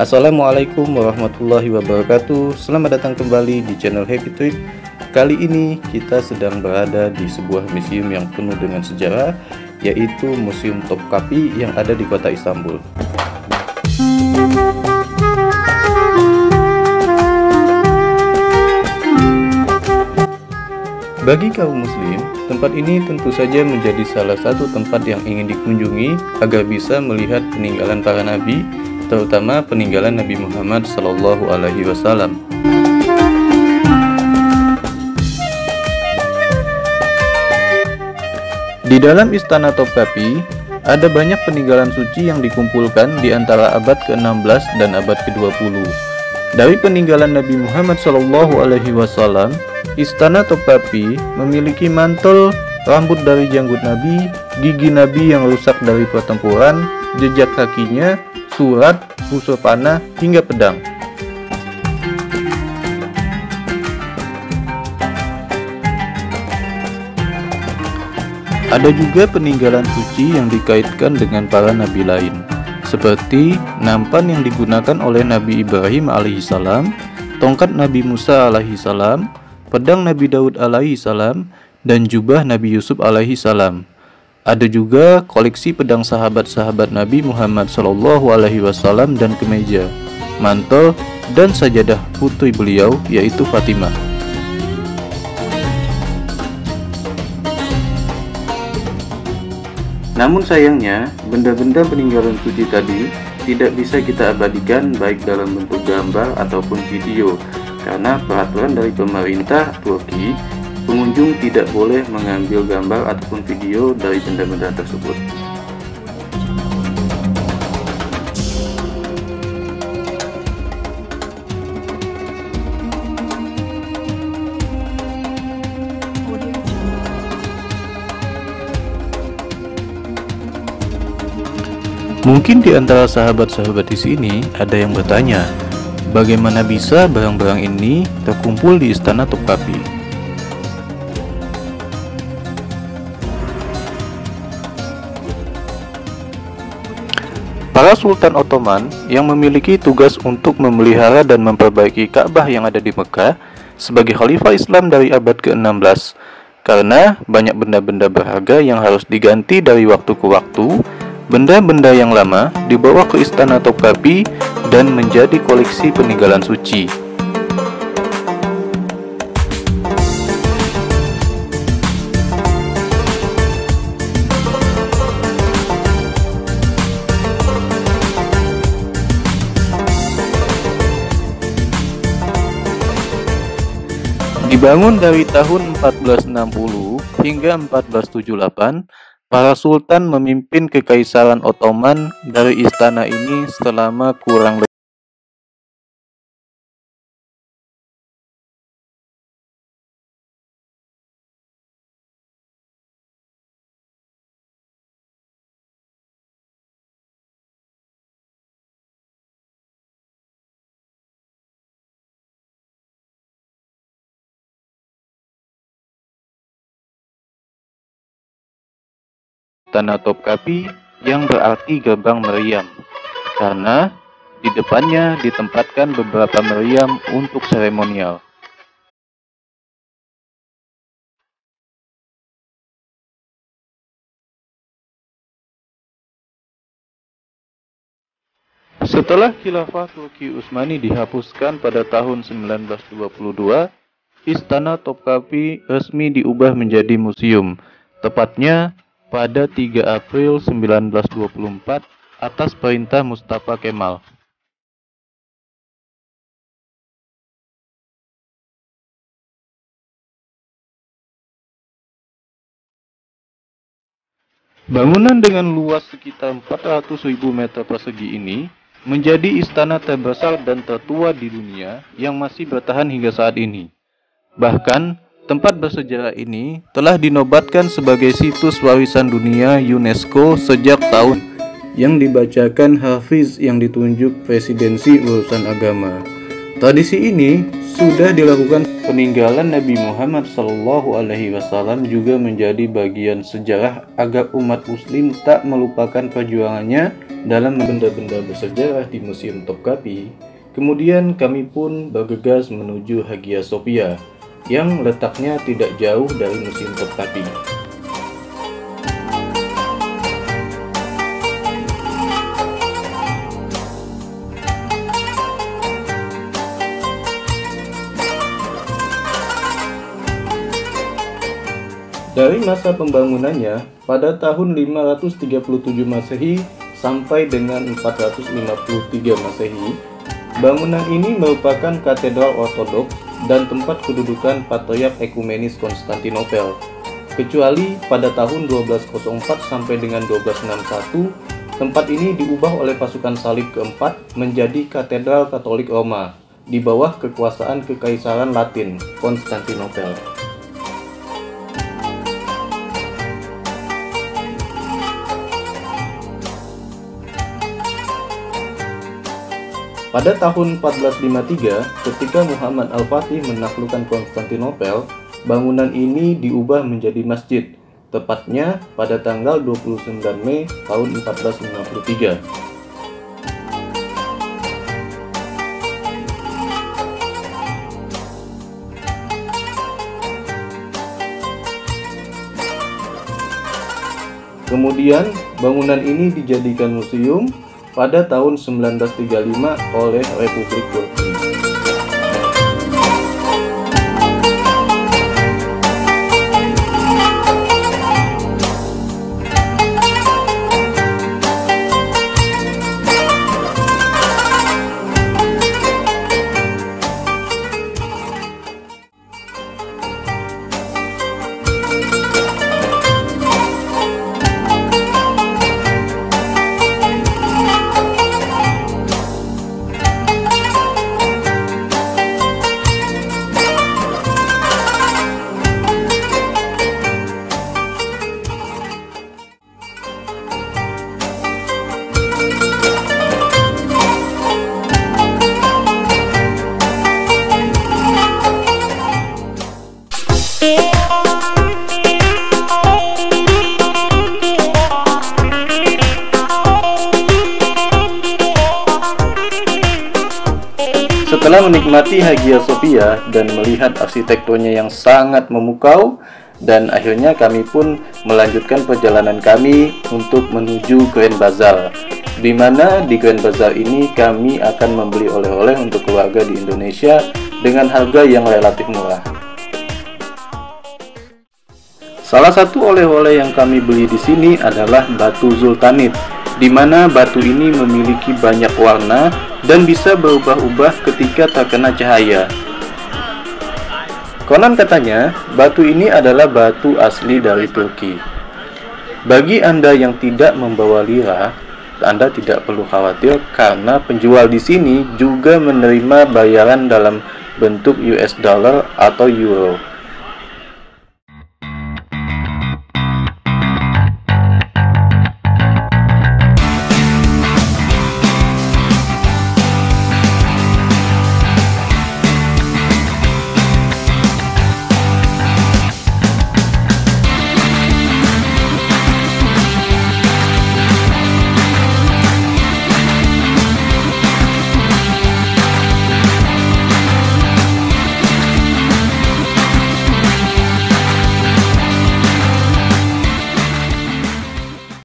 Assalamualaikum warahmatullahi wabarakatuh. Selamat datang kembali di channel Happy Trip. Kali ini kita sedang berada di sebuah museum yang penuh dengan sejarah, yaitu Museum Topkapi yang ada di kota Istanbul. Bagi kaum muslim, tempat ini tentu saja menjadi salah satu tempat yang ingin dikunjungi agar bisa melihat peninggalan para nabi, terutama peninggalan Nabi Muhammad SAW. Di dalam Istana Topkapi, ada banyak peninggalan suci yang dikumpulkan di antara abad ke-16 dan abad ke-20. Dari peninggalan Nabi Muhammad SAW, Istana Topkapi memiliki mantel, rambut dari janggut Nabi, gigi Nabi yang rusak dari pertempuran, jejak kakinya, surat, busur panah, hingga pedang. Ada juga peninggalan suci yang dikaitkan dengan para nabi lain, seperti nampan yang digunakan oleh Nabi Ibrahim alaihissalam, tongkat Nabi Musa alaihissalam, pedang Nabi Daud alaihissalam, dan jubah Nabi Yusuf alaihissalam. Ada juga koleksi pedang sahabat-sahabat Nabi Muhammad SAW dan kemeja, mantel, dan sajadah putri beliau, yaitu Fatimah. Namun sayangnya, benda-benda peninggalan suci tadi tidak bisa kita abadikan baik dalam bentuk gambar ataupun video, karena peraturan dari pemerintah Turki, pengunjung tidak boleh mengambil gambar ataupun video dari benda-benda tersebut. Mungkin di antara sahabat-sahabat di sini ada yang bertanya, bagaimana bisa barang-barang ini terkumpul di Istana Topkapi? Para Sultan Ottoman yang memiliki tugas untuk memelihara dan memperbaiki Ka'bah yang ada di Mekah sebagai Khalifah Islam dari abad ke-16, karena banyak benda-benda berharga yang harus diganti dari waktu ke waktu. Benda-benda yang lama dibawa ke Istana Topkapi dan menjadi koleksi peninggalan suci. Dibangun dari tahun 1460 hingga 1478, para sultan memimpin Kekaisaran Ottoman dari istana ini selama kurang lebih Istana Topkapi, yang berarti gerbang meriam, karena di depannya ditempatkan beberapa meriam untuk seremonial. Setelah Khilafah Turki Utsmani dihapuskan pada tahun 1922, Istana Topkapi resmi diubah menjadi museum, tepatnya pada 3 April 1924 atas perintah Mustafa Kemal. Bangunan dengan luas sekitar 400.000 meter persegi ini menjadi istana terbesar dan tertua di dunia yang masih bertahan hingga saat ini. Bahkan, tempat bersejarah ini telah dinobatkan sebagai situs warisan dunia UNESCO sejak tahun yang dibacakan Hafiz yang ditunjuk Presidensi Urusan Agama. Tradisi ini sudah dilakukan peninggalan Nabi Muhammad SAW juga menjadi bagian sejarah agar umat muslim tak melupakan perjuangannya dalam benda-benda bersejarah di Museum Topkapi, kemudian kami pun bergegas menuju Hagia Sophia yang letaknya tidak jauh dari Museum Topkapi. Dari masa pembangunannya pada tahun 537 Masehi sampai dengan 453 Masehi, bangunan ini merupakan katedral ortodoks dan tempat kedudukan Patriark Ekumenis Konstantinopel. Kecuali pada tahun 1204 sampai dengan 1261, tempat ini diubah oleh pasukan salib keempat menjadi Katedral Katolik Roma di bawah kekuasaan Kekaisaran Latin Konstantinopel. Pada tahun 1453, ketika Muhammad Al-Fatih menaklukkan Konstantinopel, bangunan ini diubah menjadi masjid, tepatnya pada tanggal 29 Mei tahun 1453. Kemudian, bangunan ini dijadikan museum pada tahun 1935 oleh Republik Turki. Setelah menikmati Hagia Sophia dan melihat arsitekturnya yang sangat memukau, dan akhirnya kami pun melanjutkan perjalanan kami untuk menuju Grand Bazar, di mana di Grand Bazar ini kami akan membeli oleh-oleh untuk keluarga di Indonesia dengan harga yang relatif murah. Salah satu oleh-oleh yang kami beli di sini adalah batu zultanit, di mana batu ini memiliki banyak warna dan bisa berubah-ubah ketika terkena cahaya. Konon katanya, batu ini adalah batu asli dari Turki. Bagi Anda yang tidak membawa lira, Anda tidak perlu khawatir karena penjual di sini juga menerima bayaran dalam bentuk US dollar atau euro.